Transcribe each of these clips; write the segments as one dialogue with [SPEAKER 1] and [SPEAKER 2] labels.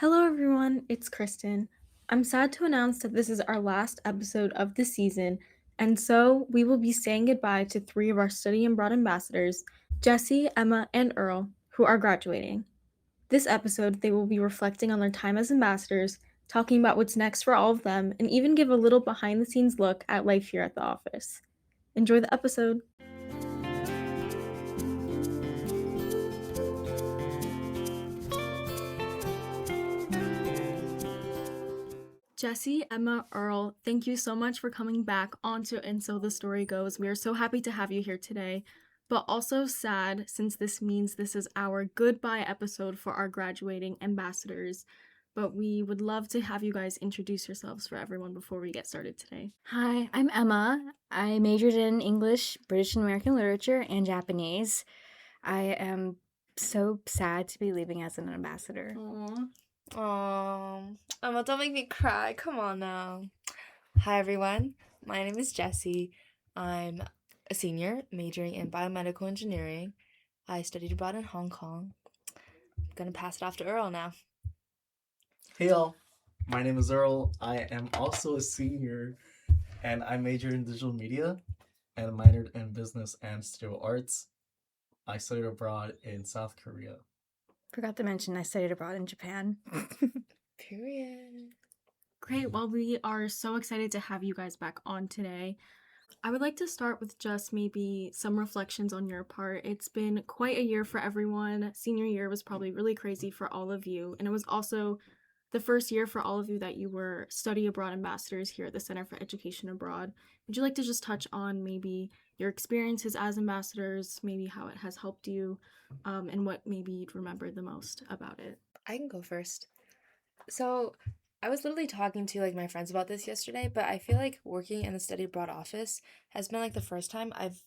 [SPEAKER 1] Hello, everyone. It's Kristen. I'm sad to announce that this is our last episode of the season, and so we will be saying goodbye to three of our study abroad ambassadors, Jessie, Emma, and Earl, who are graduating. This episode, they will be reflecting on their time as ambassadors, talking about what's next for all of them, and even give a little behind the scenes look at life here at the office. Enjoy the episode. Jessie, Emma, Earl, thank you so much for coming back onto And So the Story Goes. We are so happy to have you here today, but also sad since this means this is our goodbye episode for our graduating ambassadors. But we would love to have you guys introduce yourselves for everyone before we get started today.
[SPEAKER 2] Hi, I'm Emma. I majored in English, British and American literature, and Japanese. I am so sad to be leaving as an ambassador.
[SPEAKER 1] Aww.
[SPEAKER 3] Emma, don't make me cry. Come on now. Hi, everyone. My name is Jessie. I'm a senior majoring in biomedical engineering. I studied abroad in Hong Kong. I'm going to pass it off to Earl now.
[SPEAKER 4] Hey y'all, my name is Earl. I am also a senior and I majored in digital media and minored in business and studio arts. I studied abroad in South Korea.
[SPEAKER 2] Forgot to mention I studied abroad in Japan.
[SPEAKER 3] Period.
[SPEAKER 1] Great. Well, we are so excited to have you guys back on today. I would like to start with just maybe some reflections on your part. It's been quite a year for everyone. Senior year was probably really crazy for all of you, and it was also the first year for all of you that you were study abroad ambassadors here at the Center for Education Abroad. Would you like to just touch on maybe your experiences as ambassadors, maybe how it has helped you, and what maybe you'd remember the most about it?
[SPEAKER 3] I can go first. So, I was literally talking to my friends about this yesterday, but I feel like working in the study abroad office has been the first time I've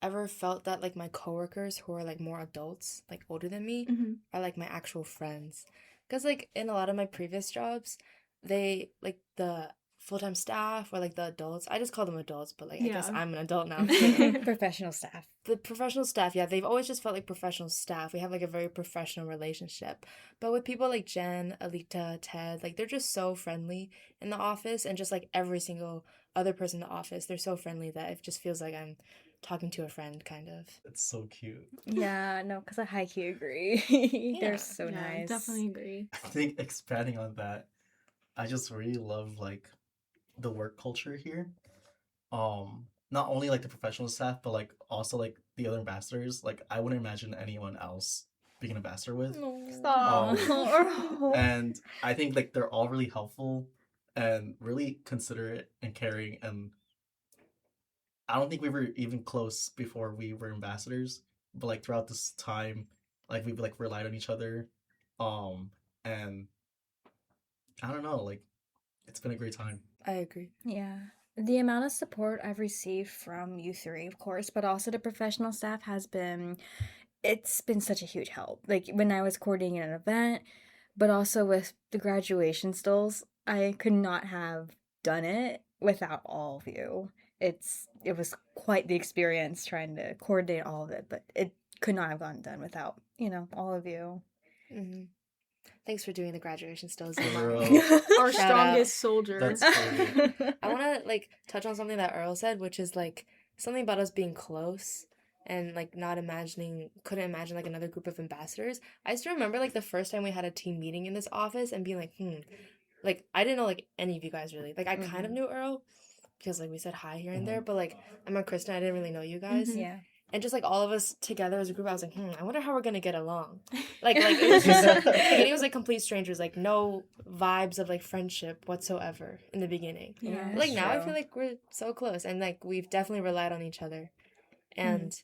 [SPEAKER 3] ever felt that my coworkers who are more adults, older than me, are my actual friends. Because in a lot of my previous jobs, they the full-time staff or the adults, I just call them adults, but I guess I'm an adult now.
[SPEAKER 2] Professional staff.
[SPEAKER 3] The professional staff, yeah, they've always just felt like professional staff. We have a very professional relationship. But with people like Jen, Alita, Ted, they're just so friendly in the office, and just every single other person in the office, they're so friendly that it just feels like I'm talking to a friend, kind of.
[SPEAKER 4] It's so cute.
[SPEAKER 2] Yeah, no, because I high-key agree.
[SPEAKER 3] Yeah.
[SPEAKER 2] They're so nice.
[SPEAKER 1] Definitely agree.
[SPEAKER 4] I think expanding on that, I just really love the work culture here. Not only the professional staff, but also the other ambassadors. I wouldn't imagine anyone else being an ambassador with.
[SPEAKER 2] Stop.
[SPEAKER 4] And I think they're all really helpful and really considerate and caring, and I don't think we were even close before we were ambassadors, but throughout this time, we've relied on each other. And I don't know, it's been a great time.
[SPEAKER 3] I agree.
[SPEAKER 2] Yeah. The amount of support I've received from you three, of course, but also the professional staff it's been such a huge help. When I was coordinating an event, but also with the graduation stills, I could not have done it without all of you. It was quite the experience trying to coordinate all of it, but it could not have gotten done without, all of you.
[SPEAKER 3] Mm-hmm. Thanks for doing the graduation stills.
[SPEAKER 4] For
[SPEAKER 1] Our
[SPEAKER 3] Shout out.
[SPEAKER 1] strongest soldier.
[SPEAKER 4] That's great.
[SPEAKER 3] I want to touch on something that Earl said, which is something about us being close and couldn't imagine another group of ambassadors. I still remember the first time we had a team meeting in this office and being I didn't know any of you guys really. I kind of knew Earl because we said hi here and there, but Emma, Kristen, I didn't really know you guys.
[SPEAKER 2] Yeah.
[SPEAKER 3] And just all of us together as a group, I was I wonder how we're gonna get along. It was just the beginning was complete strangers, no vibes of friendship whatsoever in the beginning.
[SPEAKER 2] Yeah.
[SPEAKER 3] But, now I feel we're so close, and we've definitely relied on each other. And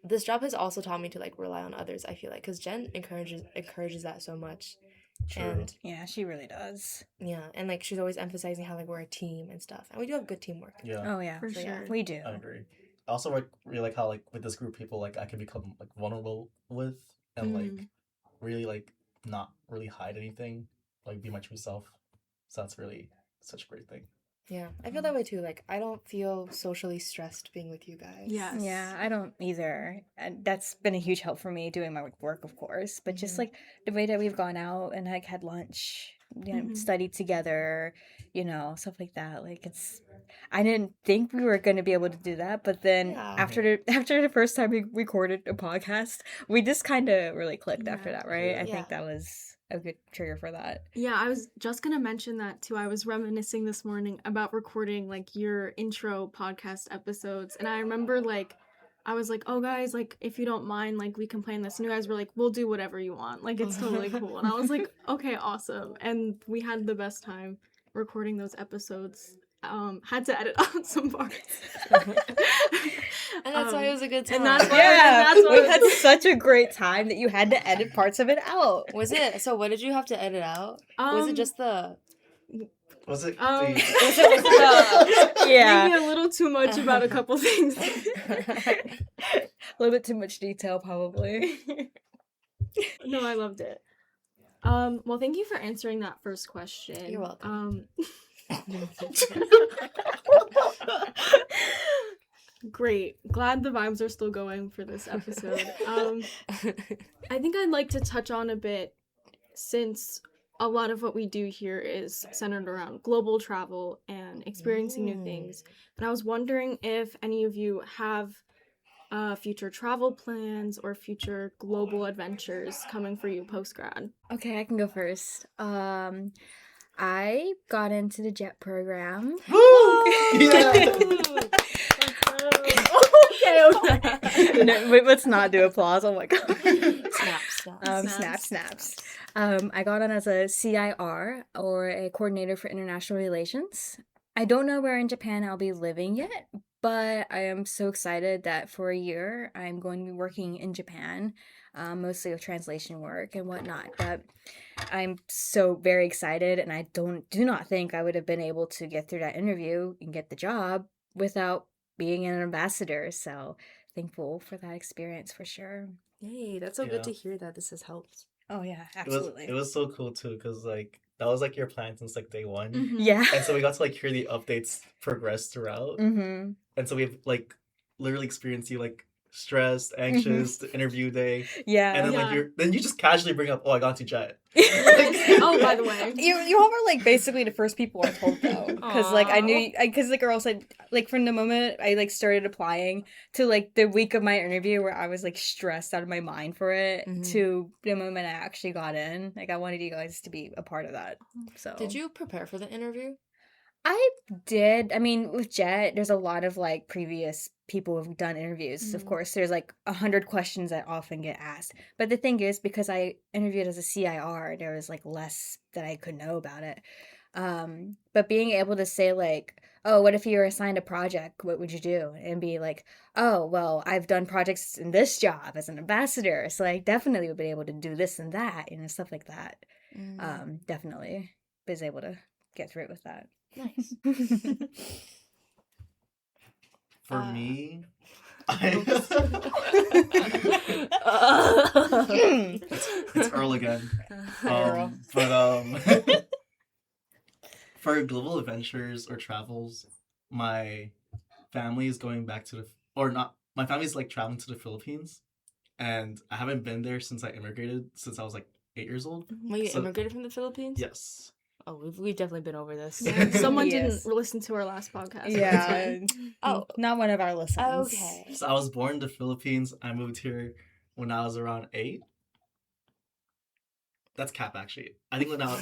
[SPEAKER 3] this job has also taught me to rely on others, I feel because Jen encourages that so much.
[SPEAKER 4] True.
[SPEAKER 3] And
[SPEAKER 2] Yeah, she really does.
[SPEAKER 3] yeah, and she's always emphasizing how we're a team and stuff, and we do have good teamwork.
[SPEAKER 4] Yeah,
[SPEAKER 2] Oh yeah,
[SPEAKER 1] For
[SPEAKER 3] So,
[SPEAKER 1] sure.
[SPEAKER 3] yeah.
[SPEAKER 2] we do.
[SPEAKER 4] I agree. I also really like how with this group of people I can become vulnerable with, and really not really hide anything, be my true self. So that's really such a great thing.
[SPEAKER 3] Yeah, I feel that way too. Like, I don't feel socially stressed being with you guys.
[SPEAKER 1] Yes.
[SPEAKER 2] Yeah, I don't either. And that's been a huge help for me doing my work, of course. But just
[SPEAKER 3] Mhm.
[SPEAKER 2] like the way that we've gone out and like had lunch, studied together, stuff like that. Like I didn't think we were going to be able to do that, but then
[SPEAKER 3] Yeah.
[SPEAKER 2] after the first time we recorded a podcast, we just kind of really clicked after
[SPEAKER 1] Yeah.
[SPEAKER 2] that, right?
[SPEAKER 4] Yeah.
[SPEAKER 2] I think
[SPEAKER 3] Yeah.
[SPEAKER 2] that was a good trigger for that.
[SPEAKER 1] Yeah, I was just gonna mention that too. I was reminiscing this morning about recording like your intro podcast episodes, and I remember like I was like, "Oh guys, like if you don't mind, like we can plan this." And you guys were like, "We'll do whatever you want. Like it's totally cool." And I was like, "Okay, awesome." And we had the best time recording those episodes. Had to edit out some parts.
[SPEAKER 3] And that's why it was a good time.
[SPEAKER 1] and that's why-
[SPEAKER 2] Yeah,
[SPEAKER 1] that's why
[SPEAKER 2] we
[SPEAKER 1] it
[SPEAKER 2] had
[SPEAKER 1] was-
[SPEAKER 2] such a great time that you had to edit parts of it out.
[SPEAKER 3] Was it? So what did you have to edit out? Was it just the...
[SPEAKER 4] Was it?
[SPEAKER 2] Yeah.
[SPEAKER 1] maybe a little too much about a couple things.
[SPEAKER 2] A little bit too much detail, probably.
[SPEAKER 1] No, I loved it. Well, thank you for answering that first question.
[SPEAKER 3] You're welcome.
[SPEAKER 1] Great. Glad the vibes are still going for this episode. I think I'd like to touch on a bit, since a lot of what we do here is centered around global travel and experiencing new things. And I was wondering if any of you have future travel plans or future global adventures coming for you post-grad.
[SPEAKER 2] Okay, I can go first. I got into the JET program.
[SPEAKER 4] Yeah.
[SPEAKER 2] Okay. No, wait, let's not do applause. Oh my god.
[SPEAKER 3] Snaps.
[SPEAKER 2] Snaps. I got on as a CIR, or a coordinator for international relations. I don't know where in Japan I'll be living yet, but I am so excited that for a year I'm going to be working in Japan, mostly with translation work and whatnot. But I'm so very excited, and I do not think I would have been able to get through that interview and get the job without being an ambassador. So thankful for that experience for sure.
[SPEAKER 3] Yay, that's so
[SPEAKER 4] Yeah.
[SPEAKER 3] good to hear that this has helped.
[SPEAKER 2] Oh yeah,
[SPEAKER 4] It was so cool too, because like that was like your plan since like day one.
[SPEAKER 1] Mhm.
[SPEAKER 2] Yeah.
[SPEAKER 4] And so we got to like hear the updates progress throughout.
[SPEAKER 2] Mm-hmm.
[SPEAKER 4] And so we've like literally experienced you like stressed, anxious, the interview day.
[SPEAKER 2] Yeah.
[SPEAKER 4] And then
[SPEAKER 1] Yeah.
[SPEAKER 4] like you just casually bring up, "Oh, I got to jet."
[SPEAKER 1] Oh, by the way.
[SPEAKER 2] You all were like basically the first people I told though, because like I knew, because the girl said like from the moment I like started applying to like the week of my interview where I was like stressed out of my mind for it,
[SPEAKER 3] Mhm.
[SPEAKER 2] to the moment I actually got in, like I wanted you guys to be a part of that. So
[SPEAKER 3] Did you prepare for the interview?
[SPEAKER 2] I did. I mean, with Jet, there's a lot of like previous people who've done interviews. Of
[SPEAKER 1] Mhm.
[SPEAKER 2] course, there's like 100 questions that often get asked. But the thing is, because I interviewed as a CIR, there was like less that I could know about it. But being able to say like, "Oh, what if you were assigned a project? What would you do?" And be like, "Oh, well, I've done projects in this job as an ambassador, so I definitely would be able to do this and that, stuff like that." Definitely was able to get through it with that.
[SPEAKER 3] Nice.
[SPEAKER 4] For
[SPEAKER 3] Uh,
[SPEAKER 4] me, it's Earl again.
[SPEAKER 3] Earl.
[SPEAKER 4] But for global adventures or travels, my family is going back to my family's like traveling to the Philippines, and I haven't been there since I immigrated, since I was like 8 years old.
[SPEAKER 3] Wait, you
[SPEAKER 4] So-
[SPEAKER 3] immigrated from the Philippines?
[SPEAKER 4] Yes.
[SPEAKER 3] Oh, we've definitely been over this.
[SPEAKER 1] Yeah, someone
[SPEAKER 2] Yes.
[SPEAKER 1] didn't listen to our last podcast.
[SPEAKER 2] Yeah.
[SPEAKER 3] Oh.
[SPEAKER 2] Not one of our listeners.
[SPEAKER 3] Okay.
[SPEAKER 4] So I was born in the Philippines. I moved here when I was around 8. That's cap, actually. I think when I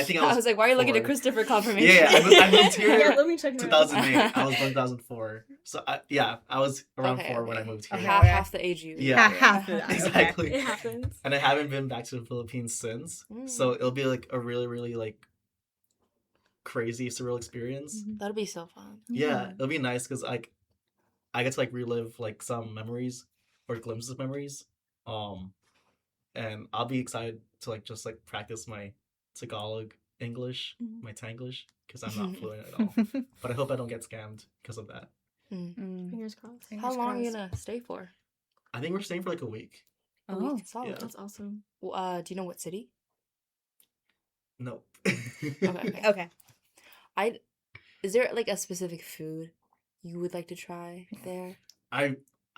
[SPEAKER 4] think I was
[SPEAKER 3] like, why are you looking at
[SPEAKER 4] 4.
[SPEAKER 3] Christopher confirmation?
[SPEAKER 4] Yeah, I moved here
[SPEAKER 1] Yeah, let me check my
[SPEAKER 4] 2008. I was born 2004. So I was around
[SPEAKER 3] Okay,
[SPEAKER 4] 4 when I
[SPEAKER 3] okay.
[SPEAKER 4] moved here.
[SPEAKER 2] Okay.
[SPEAKER 3] Half the age you.
[SPEAKER 4] Yeah.
[SPEAKER 2] Half of that.
[SPEAKER 4] Exactly.
[SPEAKER 1] It happens.
[SPEAKER 4] And I haven't been back to the Philippines since. So it'll be like a really, really like crazy, surreal experience.
[SPEAKER 3] That'll be so fun.
[SPEAKER 4] Yeah, it'll be nice because like I get to like relive like some memories or glimpses of memories. And I'll be excited to like just like practice my Tagalog English,
[SPEAKER 1] Mhm.
[SPEAKER 4] my Tanglish, because I'm not fluent at all. But I hope I don't get scammed because of that.
[SPEAKER 1] Fingers crossed.
[SPEAKER 3] How long are you gonna stay for?
[SPEAKER 4] I think we're staying for like a week.
[SPEAKER 3] A
[SPEAKER 2] Oh.
[SPEAKER 3] week. Solid.
[SPEAKER 4] Yeah.
[SPEAKER 1] That's awesome.
[SPEAKER 3] Well, do you know what city?
[SPEAKER 4] Nope.
[SPEAKER 3] Okay.
[SPEAKER 2] Okay.
[SPEAKER 3] Is there like a specific food you would like to try there?
[SPEAKER 4] I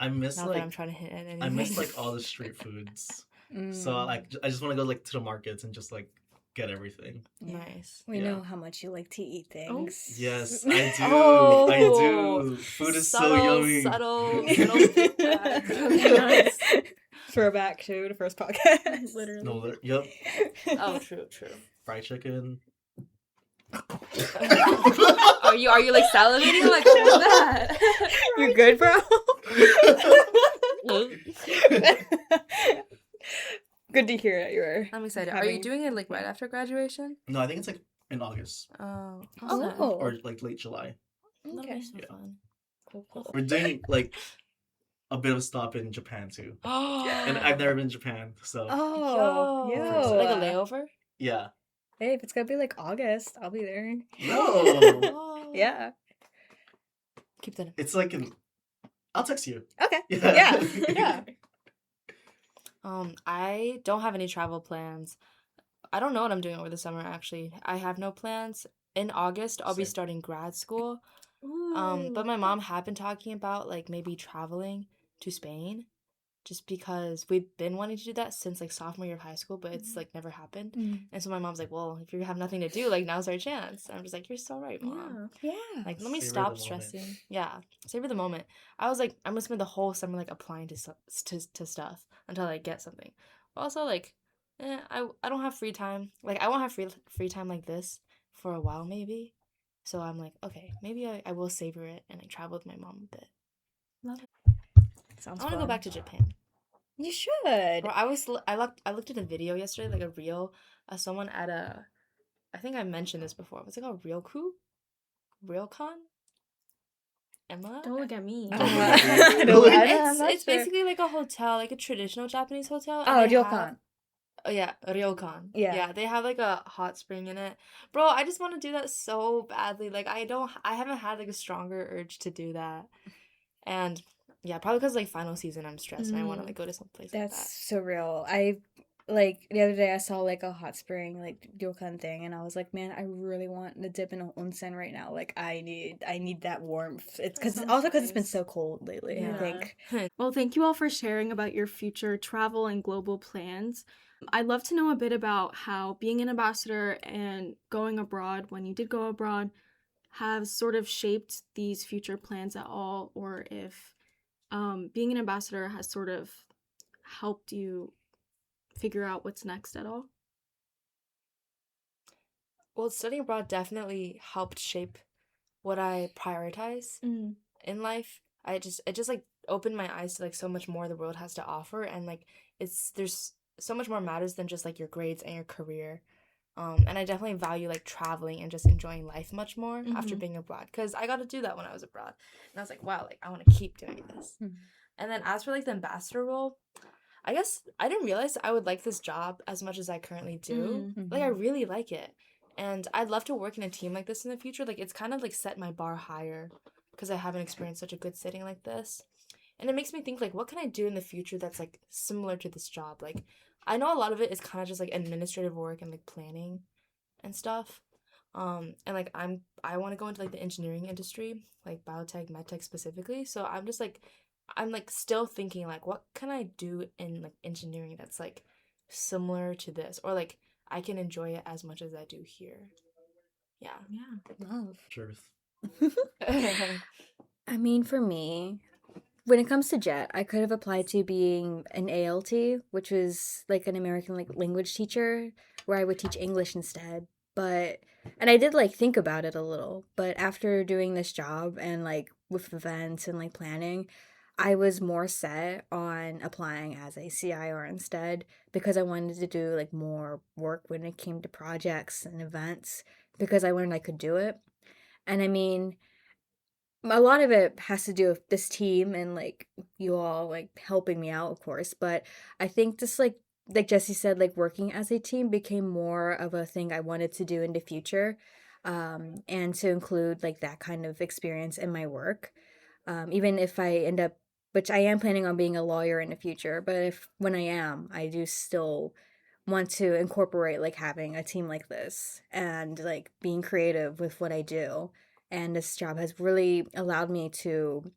[SPEAKER 4] miss
[SPEAKER 3] Not that I'm
[SPEAKER 4] like
[SPEAKER 3] trying to hit at anything.
[SPEAKER 4] I miss like all the street foods. So like I just want to go like to the markets and just like get everything.
[SPEAKER 2] Yeah.
[SPEAKER 3] Nice.
[SPEAKER 2] We
[SPEAKER 4] Yeah.
[SPEAKER 2] know how much you like to eat things.
[SPEAKER 4] Yes, I do.
[SPEAKER 3] Oh,
[SPEAKER 4] I do. Food is so yummy.
[SPEAKER 3] subtle feedback.
[SPEAKER 1] Nice.
[SPEAKER 2] Throwback to the first podcast.
[SPEAKER 1] Literally.
[SPEAKER 4] No, yep.
[SPEAKER 3] Oh, true.
[SPEAKER 4] Fried chicken.
[SPEAKER 3] Are you like salivating? Like what was that?
[SPEAKER 2] You good, bro? Good to hear that you were.
[SPEAKER 3] I'm excited. Are you doing it like right after graduation?
[SPEAKER 4] No, I think it's like in August
[SPEAKER 3] Oh.
[SPEAKER 2] Oh.
[SPEAKER 4] or like late July.
[SPEAKER 3] That'll
[SPEAKER 2] Okay.
[SPEAKER 3] be so
[SPEAKER 4] Yeah.
[SPEAKER 3] fun.
[SPEAKER 2] Cool.
[SPEAKER 4] We're doing like a bit of a stop in Japan too. And I've never been to Japan, so
[SPEAKER 2] Oh,
[SPEAKER 3] Yo.
[SPEAKER 2] yo.
[SPEAKER 3] Like a layover?
[SPEAKER 4] yeah.
[SPEAKER 2] Hey, if it's gonna be like August, I'll be there.
[SPEAKER 4] No.
[SPEAKER 3] Oh.
[SPEAKER 2] Yeah.
[SPEAKER 3] Keep that in.
[SPEAKER 4] It's like I'll text you.
[SPEAKER 2] Okay.
[SPEAKER 4] Yeah.
[SPEAKER 2] Yeah.
[SPEAKER 3] I don't have any travel plans. I don't know what I'm doing over the summer actually. I have no plans. In August, I'll be
[SPEAKER 4] Same.
[SPEAKER 3] starting grad school.
[SPEAKER 1] Ooh.
[SPEAKER 3] But my mom had been talking about like maybe traveling to Spain just because we've been wanting to do that since like sophomore year of high school, but it's like never happened. And so my mom's like, well, if you have nothing to do, like now's our chance. And I'm just like, you're so right, mom.
[SPEAKER 1] Yeah.
[SPEAKER 2] Yeah.
[SPEAKER 3] Like, let me
[SPEAKER 4] Savor
[SPEAKER 3] stop
[SPEAKER 4] the moment.
[SPEAKER 3] stressing. Yeah, savor the moment. I was like, I'm gonna spend the whole summer like applying to stuff until I get something. But also like, I don't have free time. Like I won't have free time like this for a while maybe. So I'm like, okay, maybe I will savor it and like travel with my mom a bit.
[SPEAKER 1] Love it.
[SPEAKER 2] Sounds
[SPEAKER 3] I want to go
[SPEAKER 2] fun.
[SPEAKER 3] back to Japan.
[SPEAKER 2] You should.
[SPEAKER 3] Bro, I looked at a video yesterday, like a reel of someone at a. I think I mentioned this before. Was it called Realcon? Emma?
[SPEAKER 1] Don't look at me.
[SPEAKER 2] I
[SPEAKER 4] Really?
[SPEAKER 2] don't-
[SPEAKER 3] It's
[SPEAKER 2] I'm not
[SPEAKER 3] it's
[SPEAKER 2] sure.
[SPEAKER 3] basically like a hotel, like a traditional Japanese hotel. and
[SPEAKER 2] Oh,
[SPEAKER 3] they
[SPEAKER 2] Ryokan.
[SPEAKER 3] have- Oh yeah, Ryokan.
[SPEAKER 2] Yeah.
[SPEAKER 3] Yeah, they have like a hot spring in it. Bro, I just want to do that so badly. Like I haven't had like a stronger urge to do that. And yeah, probably because like final season I'm stressed and I want to like go to some place like
[SPEAKER 2] That's
[SPEAKER 3] that.
[SPEAKER 2] so real. I like the other day I saw like a hot spring like ryokan thing and I was like, man, I really want to dip in a onsen right now. Like I need that warmth. It's because
[SPEAKER 1] Sounds
[SPEAKER 2] also because it's been
[SPEAKER 1] nice.
[SPEAKER 2] so cold lately.
[SPEAKER 3] Yeah.
[SPEAKER 2] I think.
[SPEAKER 1] Well, thank you all for sharing about your future travel and global plans. I'd love to know a bit about how being an ambassador and going abroad, when you did go abroad, have sort of shaped these future plans at all, or if being an ambassador has sort of helped you figure out what's next at all.
[SPEAKER 3] Well, studying abroad definitely helped shape what I prioritize in life. It just like opened my eyes to like so much more the world has to offer, and like there's so much more matters than just like your grades and your career. And I definitely value like traveling and just enjoying life much more after
[SPEAKER 1] Mhm.
[SPEAKER 3] being abroad, because I got to do that when I was abroad, and I was like, wow, like I want to keep doing this.
[SPEAKER 2] Mhm.
[SPEAKER 3] And then as for like the ambassador role, I guess I didn't realize I would like this job as much as I currently do. Like I really like it. And I'd love to work in a team like this in the future. Like it's kind of like set my bar higher because I haven't experienced such a good setting like this. And it makes me think like what can I do in the future that's like similar to this job? Like I know a lot of it is kind of just like administrative work and like planning and stuff. And like I want to go into like the engineering industry, like biotech, medtech specifically. So I'm like still thinking like what can I do in like engineering that's like similar to this, or like I can enjoy it as much as I do here. Yeah.
[SPEAKER 1] Yeah.
[SPEAKER 2] Love.
[SPEAKER 4] Truth.
[SPEAKER 2] I mean, for me, when it comes to JET, I could have applied to being an ALT, which was like an American like language teacher, where I would teach English instead. But and I did like think about it a little, but after doing this job and like with events and like planning, I was more set on applying as a CIR instead because I wanted to do like more work when it came to projects and events because I learned I could do it. And I mean, a lot of it has to do with this team and like you all like helping me out, of course, but I think just like Jessie said, like working as a team became more of a thing I wanted to do in the future, and to include like that kind of experience in my work, even if I end up, which I am planning on being a lawyer in the future, but if when I am, I do still want to incorporate like having a team like this and like being creative with what I do And this job has really allowed me to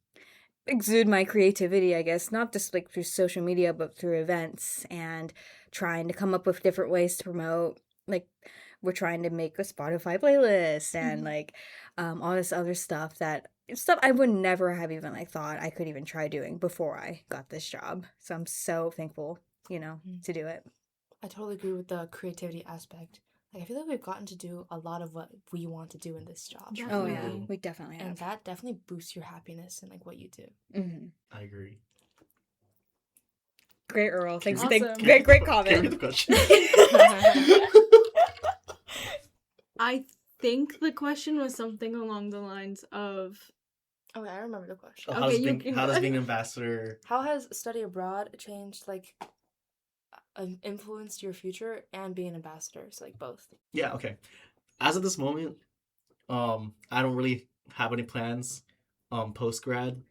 [SPEAKER 2] exude my creativity, I guess, not just like through social media, but through events and trying to come up with different ways to promote. Like, we're trying to make a Spotify playlist and
[SPEAKER 1] Mhm.
[SPEAKER 2] like all this other stuff I would never have even like thought I could even try doing before I got this job. So I'm so thankful,
[SPEAKER 3] Mm.
[SPEAKER 2] to do it.
[SPEAKER 3] I totally agree with the creativity aspect. Like I feel like we've gotten to do a lot of what we want to do in this job.
[SPEAKER 2] Oh yeah,
[SPEAKER 1] Definitely.
[SPEAKER 2] we definitely
[SPEAKER 3] And
[SPEAKER 2] have.
[SPEAKER 3] that definitely boosts your happiness and like what you do.
[SPEAKER 2] Hmm.
[SPEAKER 4] I agree.
[SPEAKER 2] Great, Earl. Thanks.
[SPEAKER 1] Awesome.
[SPEAKER 2] Great
[SPEAKER 4] Can I read the
[SPEAKER 2] comment.
[SPEAKER 4] question?
[SPEAKER 1] I think the question was something along the lines of
[SPEAKER 3] Okay, I remember the question.
[SPEAKER 4] how
[SPEAKER 1] Okay,
[SPEAKER 4] does
[SPEAKER 1] you
[SPEAKER 4] being
[SPEAKER 1] can-
[SPEAKER 4] how does being an ambassador?
[SPEAKER 3] How has study abroad changed like influenced your future and being an ambassador? So like both.
[SPEAKER 4] Yeah, okay. As of this moment, I don't really have any plans, post grad,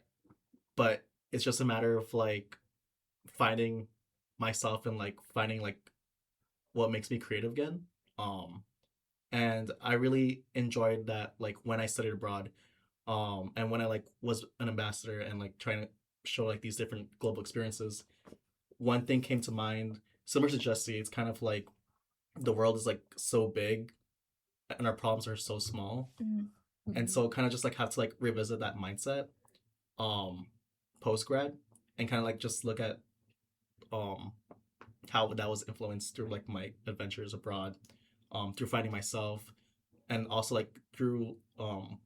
[SPEAKER 4] but it's just a matter of like finding myself and like finding like what makes me creative again. Um, and I really enjoyed that like when I studied abroad, and when I like was an ambassador and like trying to show like these different global experiences. One thing came to mind, similar to Jesse. It's kind of like the world is like so big, and our problems are so small, and so kind of just like have to like revisit that mindset, um, post grad, and kind of like just look at um how that was influenced through like my adventures abroad, through finding myself, and also like through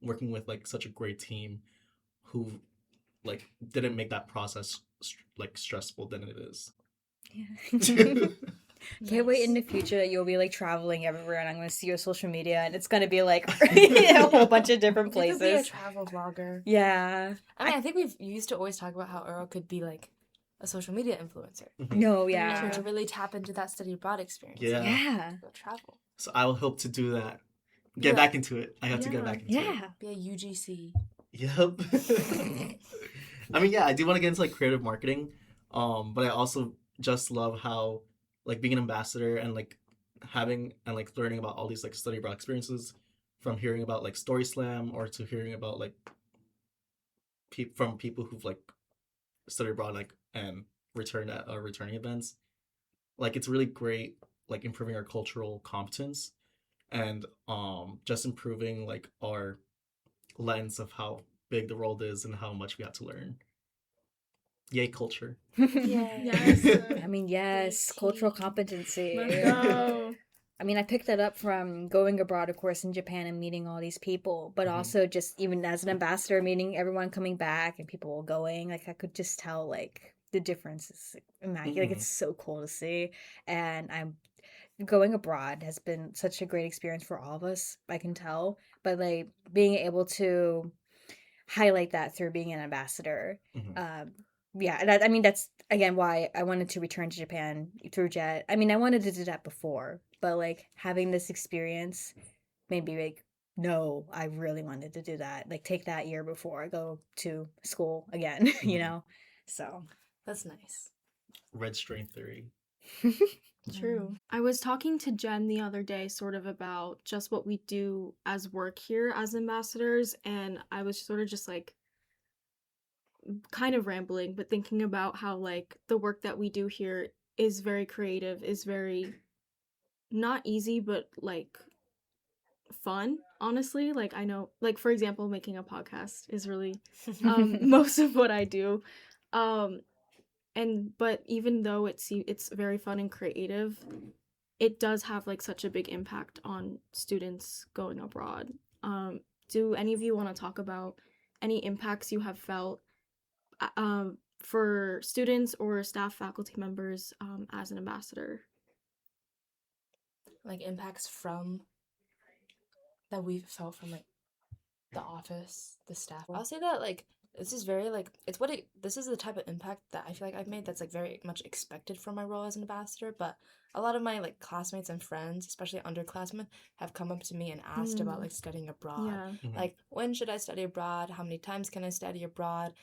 [SPEAKER 4] working with like such a great team who like didn't make that process like stressful than it is.
[SPEAKER 2] Yeah. Can't wait in the
[SPEAKER 3] Nice.
[SPEAKER 2] future that you'll be like traveling everywhere and I'm going to see your social media and it's going to be like a whole bunch of different
[SPEAKER 3] You could be a
[SPEAKER 2] places.
[SPEAKER 3] travel vlogger.
[SPEAKER 2] Yeah.
[SPEAKER 3] I mean, I think we've used to always talk about how Earl could be like a social media influencer.
[SPEAKER 2] No,
[SPEAKER 3] And
[SPEAKER 2] yeah.
[SPEAKER 3] to really tap into that study abroad experience.
[SPEAKER 4] Yeah.
[SPEAKER 2] Yeah.
[SPEAKER 3] Go travel.
[SPEAKER 4] So I will hope to do that. Get
[SPEAKER 3] Yeah.
[SPEAKER 4] back into it. I have to get
[SPEAKER 1] Yeah.
[SPEAKER 4] back into it.
[SPEAKER 2] Yeah.
[SPEAKER 3] Be a UGC.
[SPEAKER 4] Yep. I mean, yeah, I do want to get into like creative marketing, but I also just love how like being an ambassador and like having and like learning about all these like study abroad experiences, from hearing about like Story Slam or to hearing about like from people who've like studied abroad like and returned at returning events. Like it's really great, like improving our cultural competence and just improving like our lens of how big the world is and how much we have to learn. Yay, culture.
[SPEAKER 1] Yes.
[SPEAKER 2] I mean, yes, cultural
[SPEAKER 3] Let's
[SPEAKER 2] competency.
[SPEAKER 1] let's go.
[SPEAKER 2] I mean, I picked that up from going abroad, of course, in Japan and meeting all these people, but
[SPEAKER 4] Mhm.
[SPEAKER 2] also just even as an ambassador, meeting everyone coming back and people going. Like, I could just tell, like, the difference is immaculate. Like, it's so cool to see. And I'm going abroad has been such a great experience for all of us, I can tell. But, like, being able to highlight that through being an ambassador.
[SPEAKER 4] Mhm.
[SPEAKER 2] Yeah, I mean, that's again why I wanted to return to Japan through Jet. I mean, I wanted to do that before, but like having this experience made me like, no, I really wanted to do that. Like, take that year before I go to school again,
[SPEAKER 4] Mhm.
[SPEAKER 2] So,
[SPEAKER 3] That's nice.
[SPEAKER 4] Red strain theory.
[SPEAKER 1] True. I was talking to Jen the other day sort of about just what we do as work here as ambassadors, and I was sort of just like kind of rambling, but thinking about how like the work that we do here is very creative, is very not easy, but like fun, honestly. Like I know, like for example, making a podcast is really most of what I do. Um and but even though it's very fun and creative, it does have like such a big impact on students going abroad. Do any of you want to talk about any impacts you have felt for students or staff faculty members as an ambassador?
[SPEAKER 3] Like impacts from that we've felt from like the office, the staff. I'll say that like this is very like this is the type of impact that I feel like I've made that's like very much expected from my role as an ambassador, but a lot of my like classmates and friends, especially underclassmen, have come up to me and asked about like studying abroad.
[SPEAKER 1] Yeah.
[SPEAKER 4] Mhm.
[SPEAKER 3] Like when should I study abroad? How many times can I study abroad?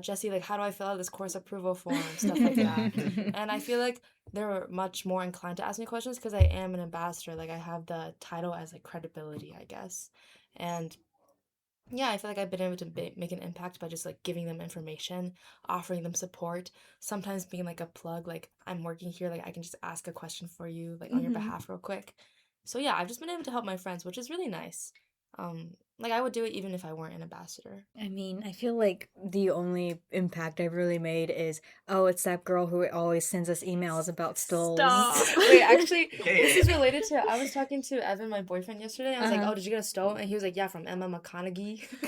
[SPEAKER 3] Jesse, like how do I fill out this course approval form? Stuff like that. And I feel like they're much more inclined to ask me questions because I am an ambassador. Like I have the title as like credibility, I guess. And yeah, I feel like I've been able to make an impact by just like giving them information, offering them support, sometimes being like a plug, like I'm working here, like I can just ask a question for you, like on your
[SPEAKER 1] Mhm.
[SPEAKER 3] behalf real quick. So yeah, I've just been able to help my friends, which is really nice. Like I would do it even if I weren't an ambassador.
[SPEAKER 2] I mean, I feel like the only impact I've really made is, oh, it's that girl who always sends us emails about stills.
[SPEAKER 1] Stop.
[SPEAKER 3] Wait, actually,
[SPEAKER 4] Hey.
[SPEAKER 3] this is related to. I was talking to Evan, my boyfriend, yesterday. I was like,
[SPEAKER 2] Uh-huh.
[SPEAKER 3] "Oh, did you get a stove?" And he was like, "Yeah, from Emma McConaughey." And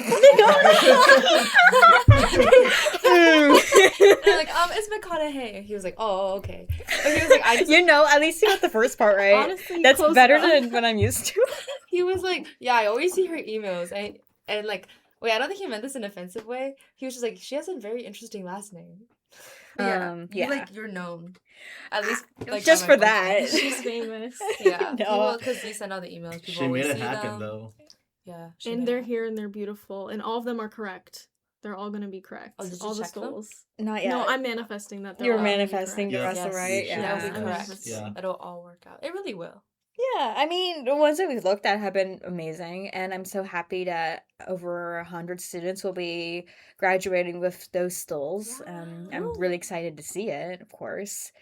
[SPEAKER 3] I'm like, it's McConaughey. And he was like, "Oh, okay." But he was like, "I just."
[SPEAKER 2] You know, at least you got the first part right.
[SPEAKER 1] Honestly,
[SPEAKER 2] That's
[SPEAKER 1] close
[SPEAKER 2] better
[SPEAKER 1] enough.
[SPEAKER 2] than what I'm used to.
[SPEAKER 3] He was like, "Yeah, I always see her emails." And like, wait, I don't think he meant this in an offensive way. He was just like, "She has a very interesting last name."
[SPEAKER 2] Yeah.
[SPEAKER 3] You're known. At least like
[SPEAKER 2] Just
[SPEAKER 3] by my
[SPEAKER 2] for that.
[SPEAKER 3] boyfriend.
[SPEAKER 1] She's famous.
[SPEAKER 3] Yeah,
[SPEAKER 2] No.
[SPEAKER 3] because you send out the emails. People
[SPEAKER 4] She made
[SPEAKER 3] always
[SPEAKER 4] it
[SPEAKER 3] see
[SPEAKER 4] happen
[SPEAKER 3] them.
[SPEAKER 4] though.
[SPEAKER 3] Yeah, she
[SPEAKER 1] And
[SPEAKER 3] made
[SPEAKER 1] they're
[SPEAKER 3] it
[SPEAKER 1] here and they're beautiful. And all of them are correct. They're all gonna be correct.
[SPEAKER 3] Oh, did you
[SPEAKER 1] all the
[SPEAKER 3] check them?
[SPEAKER 1] stalls.
[SPEAKER 2] Not yet.
[SPEAKER 1] No, I'm manifesting that they're
[SPEAKER 2] You're
[SPEAKER 1] all gonna be
[SPEAKER 2] manifesting
[SPEAKER 1] correct.
[SPEAKER 2] the rest
[SPEAKER 3] Yes,
[SPEAKER 2] right?
[SPEAKER 4] yeah,
[SPEAKER 3] that'll
[SPEAKER 2] Yeah.
[SPEAKER 3] be
[SPEAKER 1] I'm
[SPEAKER 3] correct.
[SPEAKER 1] manifesting.
[SPEAKER 4] Yeah.
[SPEAKER 3] It'll all work out. It really will.
[SPEAKER 2] Yeah, I mean, the ones that we've looked at have been amazing, and I'm so happy that over 100 students will be graduating with those stills. I'm
[SPEAKER 3] Woo.
[SPEAKER 2] really excited to see it, of course.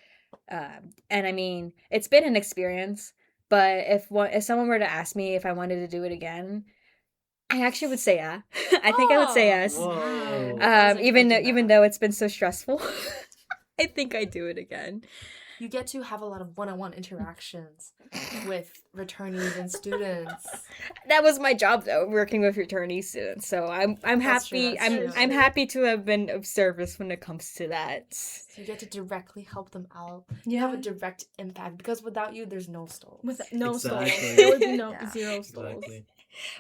[SPEAKER 2] And I mean, it's been an experience, but if someone were to ask me if I wanted to do it again, I actually would say yeah. I think I would say
[SPEAKER 3] Oh,
[SPEAKER 2] yes.
[SPEAKER 4] Whoa.
[SPEAKER 3] I was
[SPEAKER 2] Even
[SPEAKER 3] expecting
[SPEAKER 2] even
[SPEAKER 3] that.
[SPEAKER 2] though it's been so stressful, I think I'd do it again.
[SPEAKER 3] You get to have a lot of one-on-one interactions with returnees and students.
[SPEAKER 2] That was my job though, working with returning students. So I'm
[SPEAKER 3] That's true,
[SPEAKER 2] happy.
[SPEAKER 3] that's true.
[SPEAKER 2] I'm happy to have been of service when it comes to that.
[SPEAKER 3] So you get to directly help them out. You have a direct impact because without you, there's no stalls.
[SPEAKER 1] With no
[SPEAKER 4] Exactly.
[SPEAKER 1] stalls. There would be no
[SPEAKER 3] Yeah.
[SPEAKER 1] zero stalls.
[SPEAKER 4] Exactly.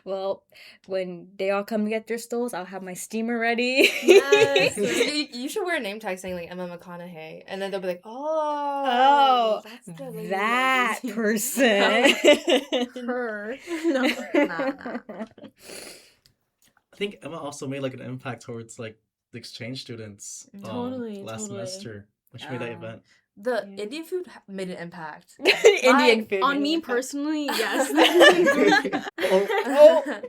[SPEAKER 2] Well, when they all come to get their stalls, I'll have my steamer ready.
[SPEAKER 3] Yes. You should wear a name tag saying like Emma McConaughey, and then they'll be like,
[SPEAKER 2] Oh,
[SPEAKER 3] that's the lady
[SPEAKER 2] that
[SPEAKER 3] that is-"
[SPEAKER 2] person.
[SPEAKER 1] Her. No.
[SPEAKER 3] Nah.
[SPEAKER 4] I think Emma also made like an impact towards like the exchange students
[SPEAKER 1] Totally,
[SPEAKER 4] last
[SPEAKER 1] totally.
[SPEAKER 4] semester when she made that event.
[SPEAKER 3] The
[SPEAKER 2] Yeah.
[SPEAKER 3] Indian food made an impact.
[SPEAKER 2] Indian food.
[SPEAKER 1] On me personally, yes.
[SPEAKER 2] Oh.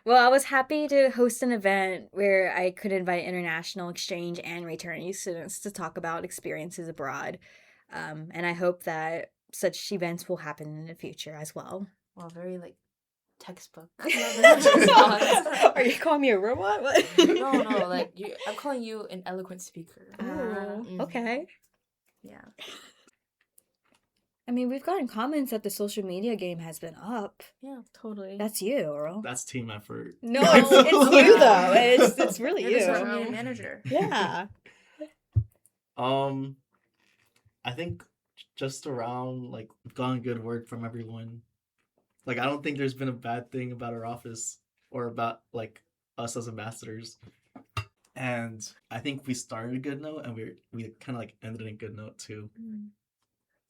[SPEAKER 2] Well, I was happy to host an event where I could invite international exchange and returnee students to talk about experiences abroad. And I hope that such events will happen in the future as well.
[SPEAKER 3] Well, very like textbook.
[SPEAKER 2] Are you calling me a robot? What?
[SPEAKER 3] No, like I'm calling you an eloquent speaker. Mhm.
[SPEAKER 2] Okay.
[SPEAKER 3] Yeah.
[SPEAKER 2] I mean, we've gotten comments that the social media game has been up.
[SPEAKER 1] Totally.
[SPEAKER 2] That's you, Earl.
[SPEAKER 4] That's team effort.
[SPEAKER 2] No, it's you though. It's really
[SPEAKER 3] You're the social
[SPEAKER 2] you.
[SPEAKER 3] media manager.
[SPEAKER 2] Yeah.
[SPEAKER 4] I think just around like we've gotten good word from everyone. Like I don't think there's been a bad thing about our office or about like us as ambassadors. And I think we started a good note and we kind of like ended in a good note too.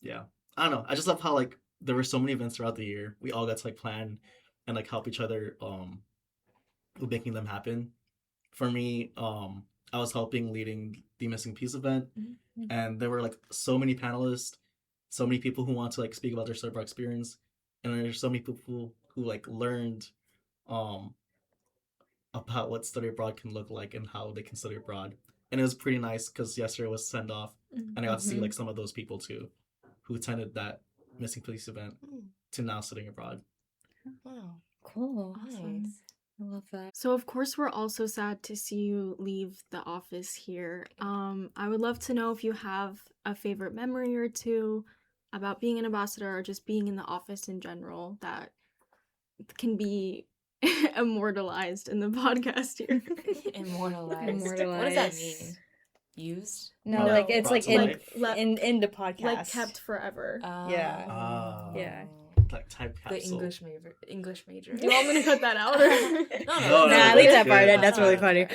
[SPEAKER 4] Yeah. I don't know. I just love how like there were so many events throughout the year. We all got to like plan and like help each other with making them happen. For me, I was helping leading the missing piece event, and there were like so many panelists, so many people who want to like speak about their study abroad experience, and there's so many people who like learned about what study abroad can look like and how they can study abroad. And it was pretty nice because yesterday was send off, and I got to see like some of those people too, who attended that missing police event to now studying abroad.
[SPEAKER 3] Wow.
[SPEAKER 2] Cool.
[SPEAKER 3] Nice.
[SPEAKER 2] I love that.
[SPEAKER 1] So of course we're also sad to see you leave the office here. I would love to know if you have a favorite memory or two about being an ambassador or just being in the office in general that can be immortalized in the podcast here.
[SPEAKER 3] Immortalized. What does that mean? Used?
[SPEAKER 2] No,
[SPEAKER 1] No.
[SPEAKER 2] like it's
[SPEAKER 4] Brought
[SPEAKER 2] like
[SPEAKER 4] to
[SPEAKER 2] in
[SPEAKER 4] life.
[SPEAKER 2] in the podcast.
[SPEAKER 1] Like kept forever.
[SPEAKER 2] Yeah.
[SPEAKER 4] Oh.
[SPEAKER 2] Yeah.
[SPEAKER 4] Like type
[SPEAKER 3] The
[SPEAKER 4] capsule.
[SPEAKER 3] English major.
[SPEAKER 1] Do you want me to cut that out?
[SPEAKER 3] No,
[SPEAKER 4] No,
[SPEAKER 2] Nah,
[SPEAKER 4] no,
[SPEAKER 2] leave
[SPEAKER 4] that's
[SPEAKER 2] that part
[SPEAKER 4] good.
[SPEAKER 2] in. That's really
[SPEAKER 3] Okay.
[SPEAKER 2] funny.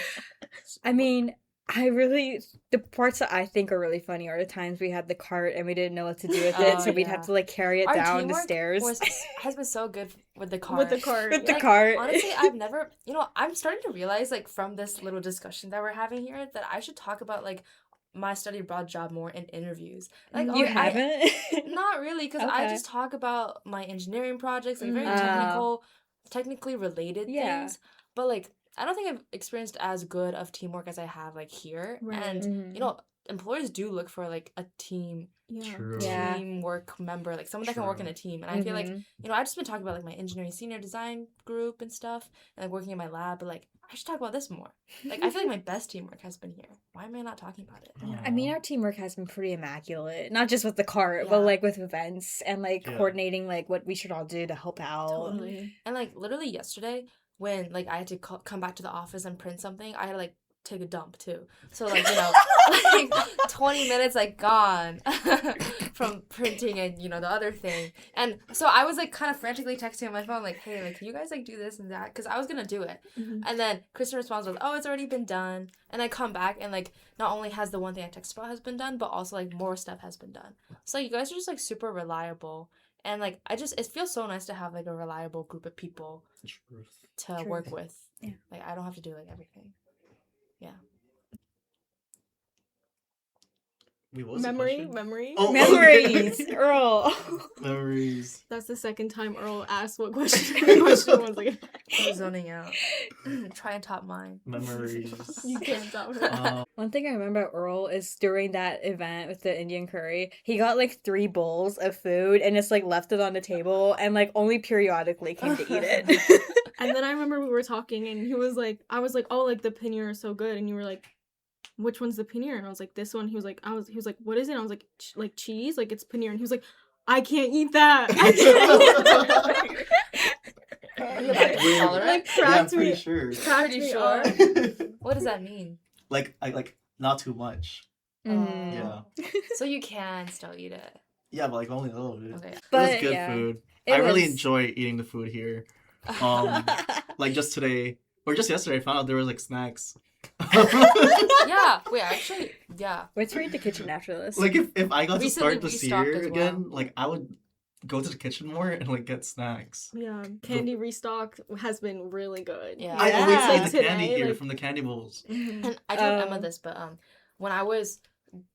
[SPEAKER 2] I mean, the parts that I think are really funny are the times we had the cart and we didn't know what to do with it,
[SPEAKER 3] Oh,
[SPEAKER 2] so we'd
[SPEAKER 3] yeah.
[SPEAKER 2] have to like carry it
[SPEAKER 3] Our
[SPEAKER 2] down the
[SPEAKER 3] teamwork
[SPEAKER 2] stairs.
[SPEAKER 3] has been so good with the car.
[SPEAKER 1] With the cart.
[SPEAKER 2] With the
[SPEAKER 3] Like,
[SPEAKER 2] cart.
[SPEAKER 3] Honestly, I've never, I'm starting to realize, like, from this little discussion that we're having here, that I should talk about, like, my study abroad job more in interviews. Like,
[SPEAKER 2] You haven't?
[SPEAKER 3] Not really, because I
[SPEAKER 2] Okay.
[SPEAKER 3] just talk about my engineering projects, like, very
[SPEAKER 2] Oh.
[SPEAKER 3] technically related
[SPEAKER 2] Yeah.
[SPEAKER 3] things. But, like, I don't think I've experienced as good of teamwork as I have like here.
[SPEAKER 1] Right.
[SPEAKER 3] And you know, employers do look for like a team
[SPEAKER 1] Yeah.
[SPEAKER 4] True.
[SPEAKER 2] Yeah.
[SPEAKER 3] teamwork member, like someone that can work in
[SPEAKER 4] True.
[SPEAKER 3] a team. And I feel like,
[SPEAKER 2] Mhm.
[SPEAKER 3] you know, I've just been talking about like my engineering senior design group and stuff, and like working in my lab, but like I should talk about this more. Like I feel like my best teamwork has been here. Why am I not talking about it?
[SPEAKER 2] I mean, our teamwork has been pretty immaculate. Not just with the cart, but
[SPEAKER 3] Yeah.
[SPEAKER 2] like with events and like
[SPEAKER 4] Yeah.
[SPEAKER 2] coordinating like what we should all do to help out.
[SPEAKER 1] Totally.
[SPEAKER 3] And like literally yesterday, when like I had to come back to the office and print something, I had to like take a dump too. So like, you know, like 20 minutes like gone from printing and, you know, the other thing. And so I was like kind of frantically texting on my phone like, hey, like can you guys like do this and that, because I was gonna do it.
[SPEAKER 1] Mhm.
[SPEAKER 3] And then Kristen responds with, oh, it's already been done. And I come back and like not only has the one thing I texted about has been done, but also like more stuff has been done. So you guys are just like super reliable. And like it feels so nice to have like a reliable group of people
[SPEAKER 4] Truth.
[SPEAKER 3] to
[SPEAKER 2] Truth.
[SPEAKER 3] work with.
[SPEAKER 2] Yeah.
[SPEAKER 3] Like I don't have to do like everything.
[SPEAKER 4] Wait, what was the
[SPEAKER 1] Memory,
[SPEAKER 4] question?
[SPEAKER 1] memory.
[SPEAKER 4] Oh,
[SPEAKER 2] Memories,
[SPEAKER 4] okay.
[SPEAKER 2] Earl.
[SPEAKER 4] Memories.
[SPEAKER 1] That's the second time Earl asked what question the question was. Like,
[SPEAKER 3] I'm zoning out. Try and top mine.
[SPEAKER 4] Memories.
[SPEAKER 1] you can't stop it.
[SPEAKER 2] One thing I remember about Earl is during that event with the Indian curry, he got like 3 bowls of food and just like left it on the table and like only periodically came to eat it.
[SPEAKER 1] And then I remember we were talking and he was like, I was like, oh, like the paneer is so good. And you were like, which one's the paneer? And I was like, this one. He was like, what is it? And I was like, like cheese? Like it's paneer. And he was like, I can't eat that. I can't eat that.
[SPEAKER 3] You're about to
[SPEAKER 4] Wait,
[SPEAKER 3] swallow it?
[SPEAKER 1] Like
[SPEAKER 4] Yeah, I'm
[SPEAKER 1] cracked
[SPEAKER 4] pretty
[SPEAKER 1] me.
[SPEAKER 4] sure.
[SPEAKER 1] Cracked
[SPEAKER 3] Pretty
[SPEAKER 1] me
[SPEAKER 3] sure.
[SPEAKER 1] up.
[SPEAKER 3] What does that mean?
[SPEAKER 4] like not too much.
[SPEAKER 2] Mhm.
[SPEAKER 4] Yeah.
[SPEAKER 3] So you can still eat it.
[SPEAKER 4] Yeah, but like only a little bit.
[SPEAKER 3] Okay.
[SPEAKER 4] It
[SPEAKER 2] But
[SPEAKER 4] was good
[SPEAKER 2] yeah,
[SPEAKER 4] food.
[SPEAKER 2] it
[SPEAKER 4] I really
[SPEAKER 2] was-
[SPEAKER 4] enjoy eating the food here. Like just today or just yesterday, I found out there was like snacks.
[SPEAKER 3] Yeah. Wait, actually, yeah.
[SPEAKER 2] Let's read the kitchen after this.
[SPEAKER 4] Like if I got to
[SPEAKER 3] Recently
[SPEAKER 4] start this
[SPEAKER 3] restocked
[SPEAKER 4] year
[SPEAKER 3] as
[SPEAKER 4] again,
[SPEAKER 3] well.
[SPEAKER 4] like I would go to the kitchen more and like get snacks.
[SPEAKER 1] Yeah, candy restock has been really good.
[SPEAKER 3] Yeah.
[SPEAKER 4] I always
[SPEAKER 2] Yeah.
[SPEAKER 4] eat the candy
[SPEAKER 1] Today,
[SPEAKER 4] here
[SPEAKER 1] like-
[SPEAKER 4] from the candy bowls.
[SPEAKER 1] Mhm.
[SPEAKER 3] And I told Emma
[SPEAKER 2] Oh.
[SPEAKER 3] this, but when I was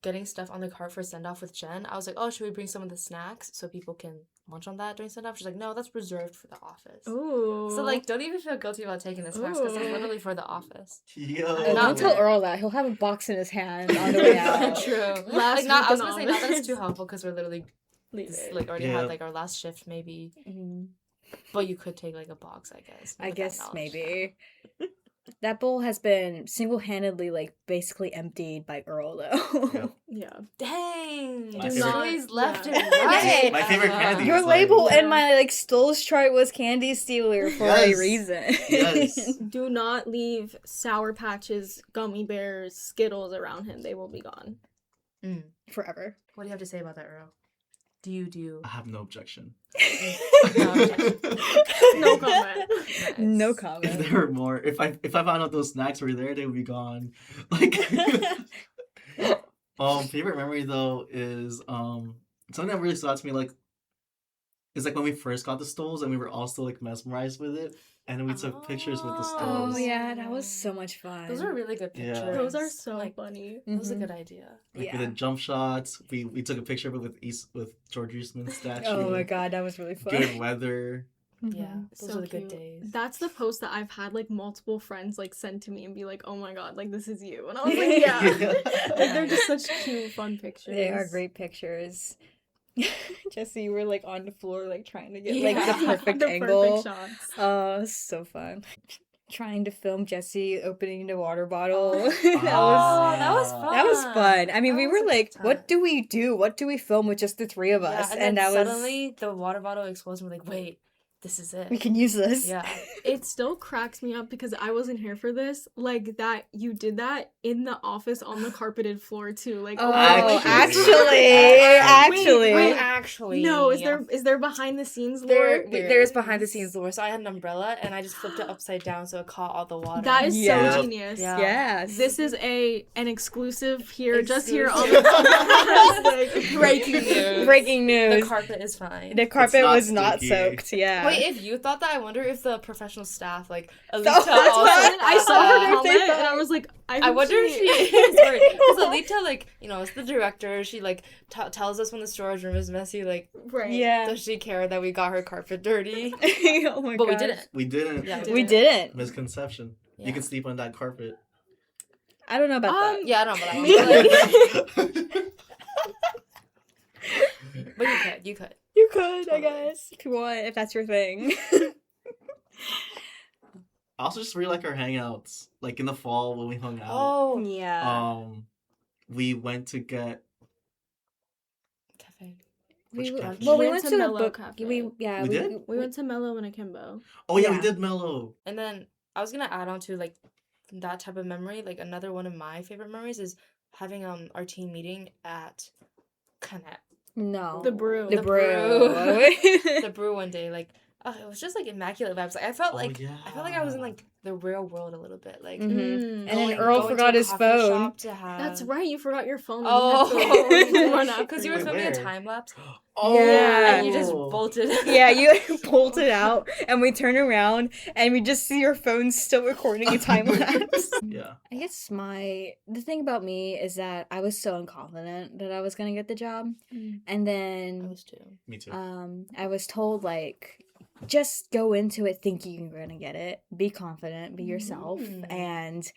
[SPEAKER 3] getting stuff on the cart for send off with Jen, I was like, oh, should we bring some of the snacks so people can munch on that during send off? She's like, no, that's reserved for the office.
[SPEAKER 1] Ooh.
[SPEAKER 3] So like, don't even feel guilty about taking the snacks because it's
[SPEAKER 1] Ooh.
[SPEAKER 3] literally for the office.
[SPEAKER 4] Yo.
[SPEAKER 2] Oh,
[SPEAKER 3] Not
[SPEAKER 2] don't tell
[SPEAKER 3] really.
[SPEAKER 2] Earl that. He'll have a box in his hand on the way out.
[SPEAKER 3] True.
[SPEAKER 1] Last
[SPEAKER 3] Like not. I was
[SPEAKER 1] week in
[SPEAKER 3] gonna say not that it's too
[SPEAKER 1] office.
[SPEAKER 3] helpful because we're literally
[SPEAKER 1] Leave it.
[SPEAKER 3] like already
[SPEAKER 4] Yeah.
[SPEAKER 3] had like our last shift maybe,
[SPEAKER 2] Mhm.
[SPEAKER 3] but you could take like a box, I guess.
[SPEAKER 2] I
[SPEAKER 3] with that
[SPEAKER 2] guess
[SPEAKER 3] knowledge.
[SPEAKER 2] maybe. That bowl has been single-handedly like basically emptied by Earl though.
[SPEAKER 4] Yep.
[SPEAKER 1] Yeah.
[SPEAKER 3] Dang,
[SPEAKER 4] My
[SPEAKER 3] do
[SPEAKER 4] favorite-
[SPEAKER 3] always left
[SPEAKER 1] Yeah.
[SPEAKER 3] and right.
[SPEAKER 2] Hey,
[SPEAKER 4] my favorite
[SPEAKER 3] Emma.
[SPEAKER 4] candy
[SPEAKER 2] Your
[SPEAKER 4] is, like-
[SPEAKER 2] label
[SPEAKER 1] Yeah.
[SPEAKER 2] in my like Stoles chart was candy stealer for a
[SPEAKER 4] Yes.
[SPEAKER 2] reason.
[SPEAKER 4] Yes.
[SPEAKER 1] Do not leave Sour Patches, Gummy Bears, Skittles around him. They will be gone.
[SPEAKER 3] Mm.
[SPEAKER 2] Forever.
[SPEAKER 3] What do you have to say about that, Earl? Do you?
[SPEAKER 4] I have no objection.
[SPEAKER 3] No objection.
[SPEAKER 1] No comment.
[SPEAKER 3] Nice.
[SPEAKER 2] No
[SPEAKER 4] If
[SPEAKER 2] comment.
[SPEAKER 4] there were more, if I found out those snacks were there, they would be gone. Like favorite memory though is something that really stood out to me like is like when we first got the stoles and we were all still like mesmerized with it and we took pictures with the
[SPEAKER 2] Oh
[SPEAKER 4] stoles.
[SPEAKER 2] yeah, that was so much fun.
[SPEAKER 3] Those are really good
[SPEAKER 4] Yeah.
[SPEAKER 3] pictures.
[SPEAKER 1] Those are so
[SPEAKER 3] like,
[SPEAKER 1] funny.
[SPEAKER 3] That was a
[SPEAKER 2] Mhm.
[SPEAKER 3] good idea.
[SPEAKER 4] Like
[SPEAKER 2] Yeah.
[SPEAKER 4] we did jump shots. We took a picture of it with George Eastman's statue.
[SPEAKER 2] Oh my god, that was really fun.
[SPEAKER 4] Good weather.
[SPEAKER 3] Yeah,
[SPEAKER 2] Mhm.
[SPEAKER 3] those
[SPEAKER 1] So
[SPEAKER 3] are the good
[SPEAKER 1] cute.
[SPEAKER 3] days.
[SPEAKER 1] That's the post that I've had like multiple friends like send to me and be like, "Oh my god, like this is you," and I was like, "Yeah." Like, they're just such cute, fun pictures.
[SPEAKER 2] They are great pictures. Jesse, you were like on the floor, like trying to get like the
[SPEAKER 3] Yeah.
[SPEAKER 2] perfect
[SPEAKER 1] The
[SPEAKER 2] angle.
[SPEAKER 1] perfect shots.
[SPEAKER 2] Oh, so fun. Trying to film Jesse opening the water bottle.
[SPEAKER 3] Oh.
[SPEAKER 2] that
[SPEAKER 3] Oh,
[SPEAKER 2] was
[SPEAKER 3] that was fun.
[SPEAKER 2] that was fun. I mean,
[SPEAKER 3] That
[SPEAKER 2] we
[SPEAKER 3] was
[SPEAKER 2] were
[SPEAKER 3] a
[SPEAKER 2] like,
[SPEAKER 3] good
[SPEAKER 2] what
[SPEAKER 3] time.
[SPEAKER 2] do we do? What do we film with just the 3 of
[SPEAKER 3] Yeah,
[SPEAKER 2] us?
[SPEAKER 3] and then
[SPEAKER 2] that
[SPEAKER 3] suddenly the water bottle explodes and we're like, wait, this is it.
[SPEAKER 2] we can use this.
[SPEAKER 3] Yeah.
[SPEAKER 1] It still cracks me up because I wasn't here for this. Like that you did that in the office on the carpeted floor too. Like
[SPEAKER 2] Oh,
[SPEAKER 4] Actually.
[SPEAKER 2] actually.
[SPEAKER 1] Wait,
[SPEAKER 3] actually.
[SPEAKER 1] no, is there behind the scenes
[SPEAKER 3] There,
[SPEAKER 1] lore?
[SPEAKER 3] there's behind the scenes lore. So I had an umbrella and I just flipped it upside down so it caught all the water.
[SPEAKER 1] That is
[SPEAKER 2] Yeah.
[SPEAKER 1] so genius.
[SPEAKER 3] Yeah.
[SPEAKER 2] Yes.
[SPEAKER 1] This is an exclusive here, just here on
[SPEAKER 3] Exclusive.
[SPEAKER 1] the podcast. Like,
[SPEAKER 3] Breaking news.
[SPEAKER 2] Breaking news.
[SPEAKER 3] The carpet is fine.
[SPEAKER 2] The carpet
[SPEAKER 4] not
[SPEAKER 2] was not
[SPEAKER 4] sticky.
[SPEAKER 2] soaked. Yeah.
[SPEAKER 3] Wait, if you thought that, I wonder if the professional staff, like Alita,
[SPEAKER 2] that's
[SPEAKER 3] also
[SPEAKER 2] what
[SPEAKER 1] I saw her
[SPEAKER 2] If
[SPEAKER 1] comment
[SPEAKER 2] they
[SPEAKER 1] and I was like,
[SPEAKER 3] I
[SPEAKER 1] hope
[SPEAKER 3] wonder if she is worried. Because Alita, like, you know, is the director. She, like, tells us when the storage room is messy. Like,
[SPEAKER 1] right.
[SPEAKER 2] Yeah.
[SPEAKER 3] does she care that we got her carpet dirty?
[SPEAKER 2] Oh my
[SPEAKER 3] But we
[SPEAKER 2] gosh.
[SPEAKER 3] didn't.
[SPEAKER 4] We didn't.
[SPEAKER 3] Yeah,
[SPEAKER 2] We didn't.
[SPEAKER 4] Misconception.
[SPEAKER 3] Yeah.
[SPEAKER 4] You can sleep on that carpet.
[SPEAKER 2] I don't know about that.
[SPEAKER 3] Yeah, I don't know, but but you could.
[SPEAKER 2] You could, I
[SPEAKER 3] Totally.
[SPEAKER 2] guess, if you want, if that's your thing.
[SPEAKER 4] I also just really like our hangouts. Like in the fall when we hung out.
[SPEAKER 3] Oh,
[SPEAKER 2] Yeah.
[SPEAKER 4] We went to get
[SPEAKER 3] cafe.
[SPEAKER 4] which
[SPEAKER 2] We,
[SPEAKER 4] cafe?
[SPEAKER 2] well, we
[SPEAKER 1] We
[SPEAKER 2] went
[SPEAKER 1] went
[SPEAKER 2] to
[SPEAKER 1] to
[SPEAKER 2] a
[SPEAKER 1] Mellow
[SPEAKER 2] book.
[SPEAKER 1] Cafe.
[SPEAKER 2] We
[SPEAKER 4] did?
[SPEAKER 1] We went to Mellow and Akimbo.
[SPEAKER 4] Oh yeah, we
[SPEAKER 2] Yeah.
[SPEAKER 4] did Mellow.
[SPEAKER 3] And then I was gonna add on to like that type of memory. Like another one of my favorite memories is having our team meeting at Connect.
[SPEAKER 2] No.
[SPEAKER 1] The brew.
[SPEAKER 2] The
[SPEAKER 3] The
[SPEAKER 2] brew.
[SPEAKER 3] The brew one day, like it was just like immaculate vibes. Like I felt like I was in like the real world a little bit. Like
[SPEAKER 2] Mhm.
[SPEAKER 1] Mm.
[SPEAKER 2] And then
[SPEAKER 3] going-
[SPEAKER 2] Earl
[SPEAKER 3] going to
[SPEAKER 2] forgot
[SPEAKER 3] a
[SPEAKER 2] his
[SPEAKER 3] coffee
[SPEAKER 2] phone.
[SPEAKER 3] shop to have...
[SPEAKER 1] That's right. You forgot your phone.
[SPEAKER 3] Oh,
[SPEAKER 1] And you had to run after
[SPEAKER 3] because you were
[SPEAKER 4] Wait,
[SPEAKER 3] filming a
[SPEAKER 4] where?
[SPEAKER 3] time lapse.
[SPEAKER 4] Oh,
[SPEAKER 2] Yeah.
[SPEAKER 3] And you just bolted.
[SPEAKER 2] Yeah, you pulled it out, and we turn around, and we just see your phone still recording a time lapse.
[SPEAKER 4] Yeah.
[SPEAKER 2] I guess the thing about me is that I was so unconfident that I was gonna get the job,
[SPEAKER 1] Mm.
[SPEAKER 2] and
[SPEAKER 3] I
[SPEAKER 2] then
[SPEAKER 3] was too.
[SPEAKER 4] Me too.
[SPEAKER 2] I was told like just go into it thinking you're gonna get it, be confident, be yourself,
[SPEAKER 3] Mm.
[SPEAKER 2] and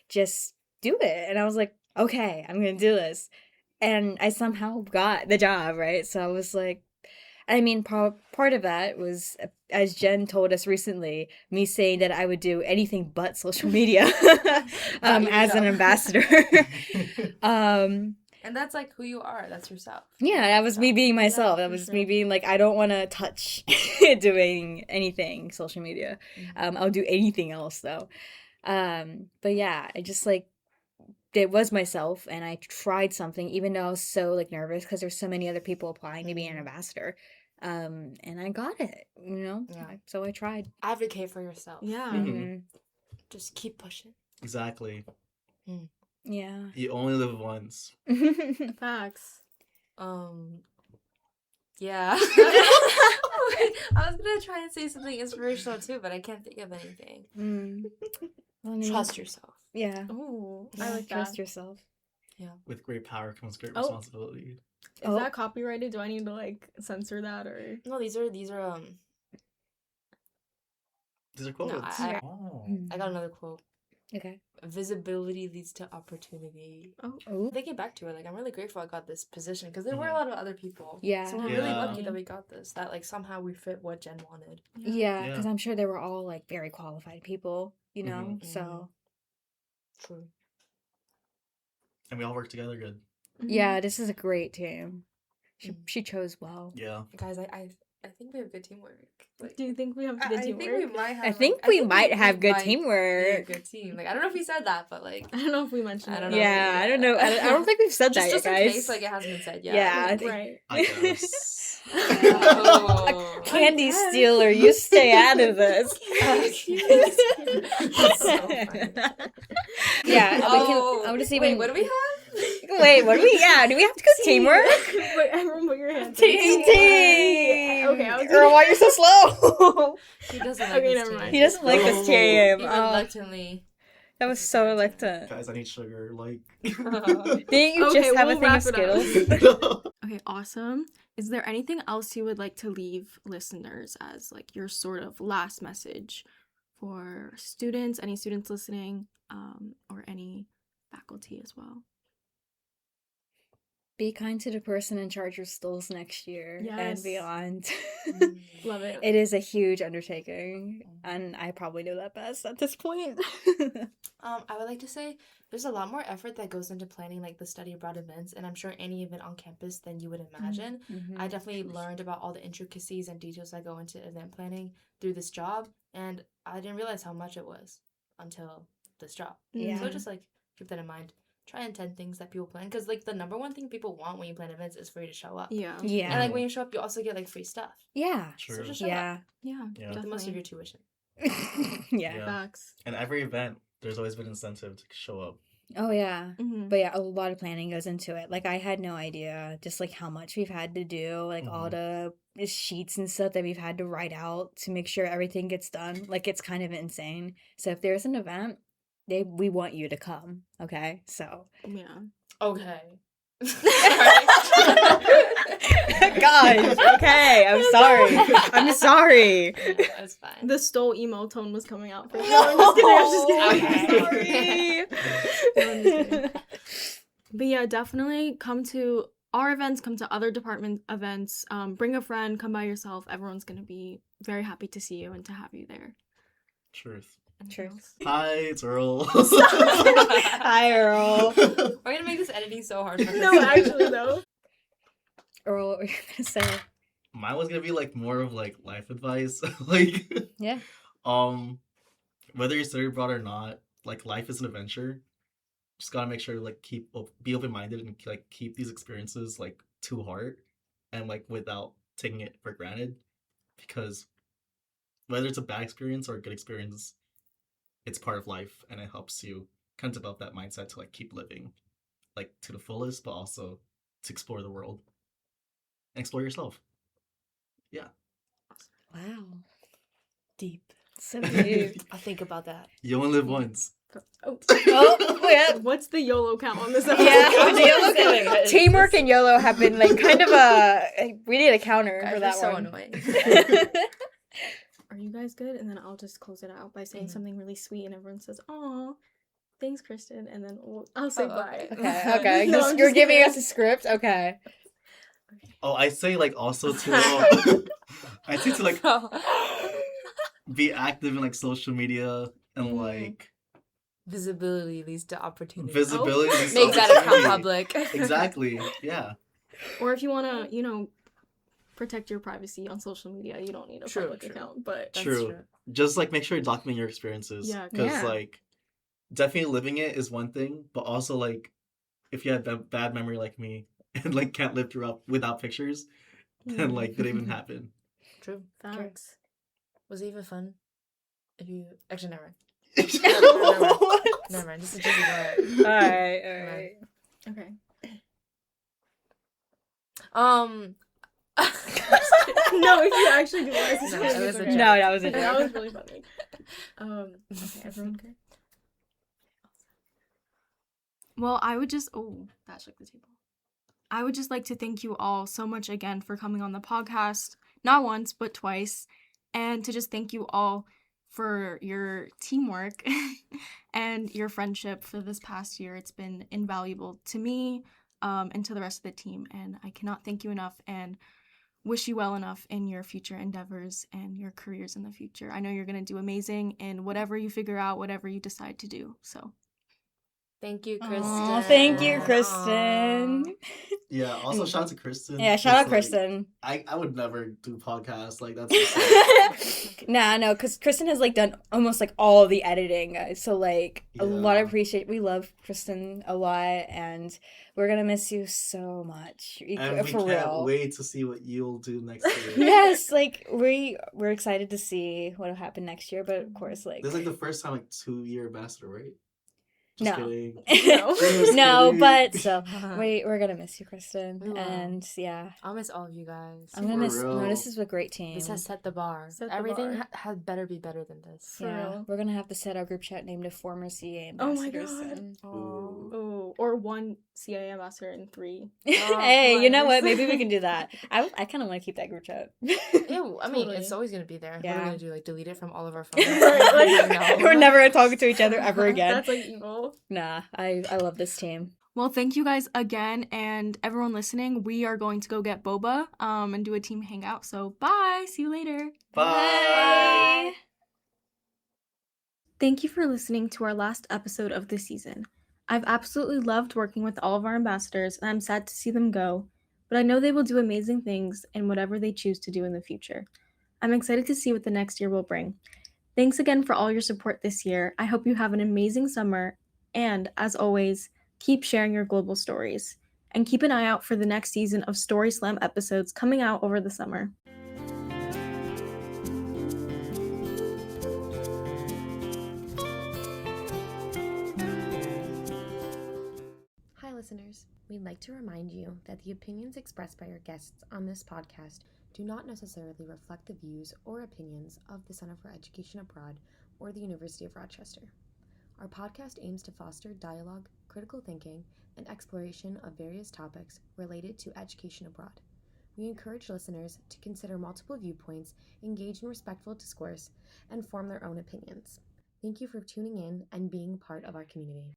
[SPEAKER 2] just do it. And I was like, okay, I'm gonna do this, and I somehow got the job, right? So I was like. I mean, part of that was, as Jen told us recently, me saying that I would do anything but social media as an ambassador.
[SPEAKER 3] And that's like who you are. That's yourself.
[SPEAKER 2] Yeah, that was me being myself.
[SPEAKER 1] Yeah,
[SPEAKER 2] That
[SPEAKER 1] for
[SPEAKER 2] was
[SPEAKER 1] sure.
[SPEAKER 2] me being like, I don't want to touch doing anything social media. I'll do anything else though. But yeah, I just like it was myself, and I tried something, even though I was so like nervous because there's so many other people applying to be an ambassador. And I got it,
[SPEAKER 3] Yeah.
[SPEAKER 2] So I tried.
[SPEAKER 3] Advocate for yourself.
[SPEAKER 1] Yeah.
[SPEAKER 2] Mhm.
[SPEAKER 3] Just keep pushing.
[SPEAKER 4] Exactly.
[SPEAKER 2] Yeah.
[SPEAKER 4] You only live once.
[SPEAKER 1] Facts.
[SPEAKER 3] Yeah. I was gonna try and say something inspirational too, but I can't think of anything.
[SPEAKER 2] Well,
[SPEAKER 3] Trust yourself.
[SPEAKER 2] Yeah.
[SPEAKER 1] Oh,
[SPEAKER 2] Yeah,
[SPEAKER 1] I like
[SPEAKER 2] trust
[SPEAKER 1] that.
[SPEAKER 2] yourself.
[SPEAKER 4] With great power comes great
[SPEAKER 1] Oh.
[SPEAKER 4] responsibility.
[SPEAKER 1] Is that copyrighted? Do I need to like censor that or?
[SPEAKER 3] No, these are
[SPEAKER 4] These are quotes.
[SPEAKER 3] I-
[SPEAKER 4] Oh.
[SPEAKER 3] I got another quote.
[SPEAKER 2] Okay.
[SPEAKER 3] Visibility leads to opportunity.
[SPEAKER 2] Oh.
[SPEAKER 3] Thinking back to it, like I'm really grateful I got this position because there were a lot of other people.
[SPEAKER 2] Yeah.
[SPEAKER 3] So we're really
[SPEAKER 4] Yeah.
[SPEAKER 3] lucky that we got this. That like somehow we fit what Jen wanted.
[SPEAKER 2] Yeah,
[SPEAKER 4] Yeah.
[SPEAKER 2] because I'm sure they were all like very qualified people,
[SPEAKER 4] Mhm.
[SPEAKER 2] So
[SPEAKER 3] True.
[SPEAKER 4] And we all work together good.
[SPEAKER 2] yeah, this is a great team.
[SPEAKER 3] Mhm.
[SPEAKER 2] She chose well.
[SPEAKER 4] Yeah.
[SPEAKER 3] Guys, I think we have good teamwork. Like,
[SPEAKER 1] Do you think we have
[SPEAKER 3] I
[SPEAKER 1] good
[SPEAKER 3] think we
[SPEAKER 1] teamwork?
[SPEAKER 3] might have.
[SPEAKER 2] I
[SPEAKER 3] like-
[SPEAKER 2] think
[SPEAKER 3] I
[SPEAKER 2] we
[SPEAKER 3] think
[SPEAKER 2] might have good
[SPEAKER 3] might be a
[SPEAKER 2] teamwork.
[SPEAKER 3] good team. Like I don't know if we said that, but like
[SPEAKER 1] I don't know if we mentioned
[SPEAKER 3] I
[SPEAKER 1] it.
[SPEAKER 3] don't know.
[SPEAKER 2] Yeah, I don't know. I don't think we've said that
[SPEAKER 3] just
[SPEAKER 2] yet,
[SPEAKER 3] in
[SPEAKER 2] guys.
[SPEAKER 3] case like it hasn't been said yet.
[SPEAKER 2] Yeah, I
[SPEAKER 3] Like,
[SPEAKER 2] think-
[SPEAKER 1] Right.
[SPEAKER 4] I guess.
[SPEAKER 3] Oh.
[SPEAKER 2] Candy
[SPEAKER 1] Yes.
[SPEAKER 2] stealer, you stay out of this.
[SPEAKER 3] That's so funny.
[SPEAKER 2] Yeah,
[SPEAKER 3] Oh,
[SPEAKER 2] I would just
[SPEAKER 3] wait,
[SPEAKER 2] even.
[SPEAKER 3] what do we have?
[SPEAKER 2] Wait, what do we? Yeah, do we have to go teamwork?
[SPEAKER 1] Wait, everyone put your hands.
[SPEAKER 2] Team.
[SPEAKER 1] Okay, I was
[SPEAKER 2] Earl, why are you so slow?
[SPEAKER 3] He doesn't like
[SPEAKER 1] Okay,
[SPEAKER 3] this
[SPEAKER 1] never
[SPEAKER 3] team.
[SPEAKER 1] mind.
[SPEAKER 2] He doesn't like this team.
[SPEAKER 3] He
[SPEAKER 2] Oh,
[SPEAKER 3] reluctantly.
[SPEAKER 2] that was so reluctant.
[SPEAKER 4] Guys, I need sugar. Like.
[SPEAKER 2] Didn't you
[SPEAKER 1] Okay,
[SPEAKER 2] just have
[SPEAKER 1] we'll
[SPEAKER 2] a thing
[SPEAKER 1] wrap
[SPEAKER 2] of
[SPEAKER 1] it up.
[SPEAKER 2] Skittles?
[SPEAKER 1] Okay, awesome. Is there anything else you would like to leave listeners as like your sort of last message for students, any students listening, or any faculty as well?
[SPEAKER 2] Be kind to the person in charge of schools next year
[SPEAKER 1] Yes.
[SPEAKER 2] and beyond.
[SPEAKER 1] Love it.
[SPEAKER 2] It is a huge undertaking, and I probably know that best at this point.
[SPEAKER 3] I would like to say there's a lot more effort that goes into planning like the study abroad events, and I'm sure any event on campus than you would imagine. I definitely learned about all the intricacies and details that go into event planning through this job, and I didn't realize how much it was until this job.
[SPEAKER 2] Yeah.
[SPEAKER 3] So just like keep that in mind. Try and attend things that people plan, because like the number one thing people want when you plan events is for you to show up.
[SPEAKER 1] Yeah.
[SPEAKER 2] Yeah.
[SPEAKER 3] And like when you show up, you also get like free stuff.
[SPEAKER 2] Yeah.
[SPEAKER 4] True.
[SPEAKER 3] So just show
[SPEAKER 2] Yeah.
[SPEAKER 1] Yeah.
[SPEAKER 4] Yeah.
[SPEAKER 3] up. The most of
[SPEAKER 1] Definitely.
[SPEAKER 3] your tuition.
[SPEAKER 2] Yeah.
[SPEAKER 4] Yeah.
[SPEAKER 1] Facts.
[SPEAKER 4] And every event, there's always been incentive to show up.
[SPEAKER 2] Oh, yeah.
[SPEAKER 1] Mm-hmm.
[SPEAKER 2] But yeah, a lot of planning goes into it. Like, I had no idea just like how much we've had to do, like all the sheets and stuff that we've had to write out to make sure everything gets done. Like, it's kind of insane. So if there's an event, we want you to come. Okay. So
[SPEAKER 1] Yeah.
[SPEAKER 3] Okay.
[SPEAKER 2] Gosh, okay, I'm sorry. I'm sorry.
[SPEAKER 3] That's fine.
[SPEAKER 1] The stole emo tone was coming out for me. No, I'm just kidding. I'm just kidding.
[SPEAKER 3] Okay.
[SPEAKER 1] No, I'm just kidding. But yeah, definitely come to our events, come to other department events. Bring a friend, come by yourself. Everyone's gonna be very happy to see you and to have you there.
[SPEAKER 4] Truth.
[SPEAKER 1] Anything
[SPEAKER 2] Truth.
[SPEAKER 1] else?
[SPEAKER 4] Hi, it's Earl.
[SPEAKER 2] Hi, Earl.
[SPEAKER 3] We're gonna make this editing so hard for
[SPEAKER 1] No, actually though.
[SPEAKER 2] Earl, what were you gonna say?
[SPEAKER 4] Mine was gonna be like more of like life advice. Like
[SPEAKER 2] Yeah.
[SPEAKER 4] whether you're study abroad or not, like life is an adventure. Just gotta make sure to like be open minded and like keep these experiences like to heart and like without taking it for granted. Because whether it's a bad experience or a good experience, it's part of life and it helps you kind of develop that mindset to like keep living like to the fullest, but also to explore the world and explore yourself. Yeah.
[SPEAKER 2] Wow.
[SPEAKER 3] deep.
[SPEAKER 2] So deep.
[SPEAKER 3] I'll think about that.
[SPEAKER 4] You only live once.
[SPEAKER 1] Oh,
[SPEAKER 2] Oh, yeah.
[SPEAKER 1] what's the YOLO count on this episode?
[SPEAKER 2] Yeah,
[SPEAKER 3] I was
[SPEAKER 2] the YOLO
[SPEAKER 3] saying,
[SPEAKER 2] count.
[SPEAKER 3] but
[SPEAKER 2] Teamwork and YOLO have been like kind of we need a counter
[SPEAKER 3] Guys
[SPEAKER 2] for
[SPEAKER 3] are
[SPEAKER 2] that
[SPEAKER 3] so
[SPEAKER 2] one.
[SPEAKER 3] annoying.
[SPEAKER 1] Are you guys good? And then I'll just close it out by saying
[SPEAKER 3] Mhm.
[SPEAKER 1] something really sweet, and everyone says, "Aw, thanks, Kristen," and then I'll say
[SPEAKER 3] Oh,
[SPEAKER 1] bye.
[SPEAKER 3] okay.
[SPEAKER 2] Okay.
[SPEAKER 1] No,
[SPEAKER 2] Just,
[SPEAKER 1] I'm
[SPEAKER 2] you're
[SPEAKER 1] just
[SPEAKER 2] giving
[SPEAKER 1] kidding.
[SPEAKER 2] us a script. Okay.
[SPEAKER 4] Oh, I say like also to I say to like be active in like social media and like
[SPEAKER 3] Visibility leads to opportunity.
[SPEAKER 4] visibility.
[SPEAKER 1] Oh.
[SPEAKER 4] leads to
[SPEAKER 3] Make that account
[SPEAKER 4] opportunity.
[SPEAKER 3] public.
[SPEAKER 4] Exactly. Yeah.
[SPEAKER 1] Or if you want to, protect your privacy on social media, you don't need a
[SPEAKER 3] True,
[SPEAKER 1] public
[SPEAKER 3] true.
[SPEAKER 1] account. But
[SPEAKER 3] That's
[SPEAKER 4] True.
[SPEAKER 3] true.
[SPEAKER 4] Just like make sure you document your experiences.
[SPEAKER 1] Yeah.
[SPEAKER 4] Because
[SPEAKER 2] Yeah.
[SPEAKER 4] like definitely living it is one thing, but also like if you have bad memory like me and like can't live through without pictures, then like did it even happen?
[SPEAKER 3] True.
[SPEAKER 1] Facts.
[SPEAKER 3] Was it even fun? If you actually never mind.
[SPEAKER 2] What?
[SPEAKER 3] Never mind. This is just alright.
[SPEAKER 2] Alright.
[SPEAKER 1] Okay. No, if you actually do that, it's
[SPEAKER 3] No,
[SPEAKER 1] okay.
[SPEAKER 3] it was
[SPEAKER 1] It's
[SPEAKER 3] a
[SPEAKER 1] okay.
[SPEAKER 3] joke.
[SPEAKER 2] No, that was a
[SPEAKER 1] That
[SPEAKER 2] joke.
[SPEAKER 1] was really funny. Okay, everyone good? Well, I would just that shook the table. I would just like to thank you all so much again for coming on the podcast, not once, but twice, and to just thank you all for your teamwork and your friendship for this past year. It's been invaluable to me, and to the rest of the team, and I cannot thank you enough and wish you well enough in your future endeavors and your careers in the future. I know you're going to do amazing in whatever you figure out, whatever you decide to do. So,
[SPEAKER 3] Thank you, Kristen.
[SPEAKER 2] Aw, thank you,
[SPEAKER 4] Aw.
[SPEAKER 2] Kristen.
[SPEAKER 4] Yeah. Also shout out to Kristen.
[SPEAKER 2] Yeah, shout out
[SPEAKER 4] It's, like,
[SPEAKER 2] Kristen.
[SPEAKER 4] I would never do podcasts like that's insane.
[SPEAKER 2] No, because Kristen has like done almost like all of the editing, guys. So like a lot of
[SPEAKER 4] Yeah.
[SPEAKER 2] we love Kristen a lot, and we're gonna miss you so much.
[SPEAKER 4] And we
[SPEAKER 2] For
[SPEAKER 4] can't
[SPEAKER 2] real.
[SPEAKER 4] wait to see what you'll do next year.
[SPEAKER 2] Yes, like we're excited to see what'll happen next year, but of course, like
[SPEAKER 4] This is like the first time like 2-year ambassador, right?
[SPEAKER 2] No.
[SPEAKER 4] Kidding.
[SPEAKER 2] no,
[SPEAKER 4] kidding.
[SPEAKER 2] but so we're gonna miss you, Kristen,
[SPEAKER 3] We will.
[SPEAKER 2] and yeah,
[SPEAKER 3] I'll miss all of you guys.
[SPEAKER 2] I'm gonna
[SPEAKER 4] For
[SPEAKER 2] miss. No,
[SPEAKER 4] real.
[SPEAKER 2] this is a great team.
[SPEAKER 3] This has set the bar.
[SPEAKER 1] Set the
[SPEAKER 3] Everything
[SPEAKER 1] bar.
[SPEAKER 3] had better be better than this.
[SPEAKER 1] For
[SPEAKER 2] Yeah,
[SPEAKER 1] real.
[SPEAKER 2] we're gonna have to set our group chat name to former CA
[SPEAKER 1] Oh my
[SPEAKER 2] ambassadors.
[SPEAKER 1] God.
[SPEAKER 2] then.
[SPEAKER 4] Ooh.
[SPEAKER 1] Oh, or one CIA ambassador and 3.
[SPEAKER 2] Hey, you know what?
[SPEAKER 3] nice.
[SPEAKER 2] Maybe we can do that. I kind of want to keep that group chat.
[SPEAKER 3] Ew, I mean,
[SPEAKER 1] Totally.
[SPEAKER 3] it's always gonna be there. What are
[SPEAKER 2] Yeah.
[SPEAKER 3] we gonna do? Like delete it from all of our phones?
[SPEAKER 1] Right,
[SPEAKER 3] No.
[SPEAKER 2] We're never gonna talk to each other ever again.
[SPEAKER 1] That's like evil.
[SPEAKER 2] Nah, I love this team.
[SPEAKER 1] Well, thank you guys again, and everyone listening. We are going to go get boba and do a team hangout. So bye. See you later.
[SPEAKER 4] Bye.
[SPEAKER 1] Thank you for listening to our last episode of the season. I've absolutely loved working with all of our ambassadors, and I'm sad to see them go, but I know they will do amazing things in whatever they choose to do in the future. I'm excited to see what the next year will bring. Thanks again for all your support this year. I hope you have an amazing summer, and as always, keep sharing your global stories. And keep an eye out for the next season of Story Slam episodes coming out over the summer.
[SPEAKER 5] Hi, listeners. We'd like to remind you that the opinions expressed by our guests on this podcast do not necessarily reflect the views or opinions of the Center for Education Abroad or the University of Rochester. Our podcast aims to foster dialogue, critical thinking and exploration of various topics related to education abroad. We encourage listeners to consider multiple viewpoints, engage in respectful discourse, and form their own opinions. Thank you for tuning in and being part of our community.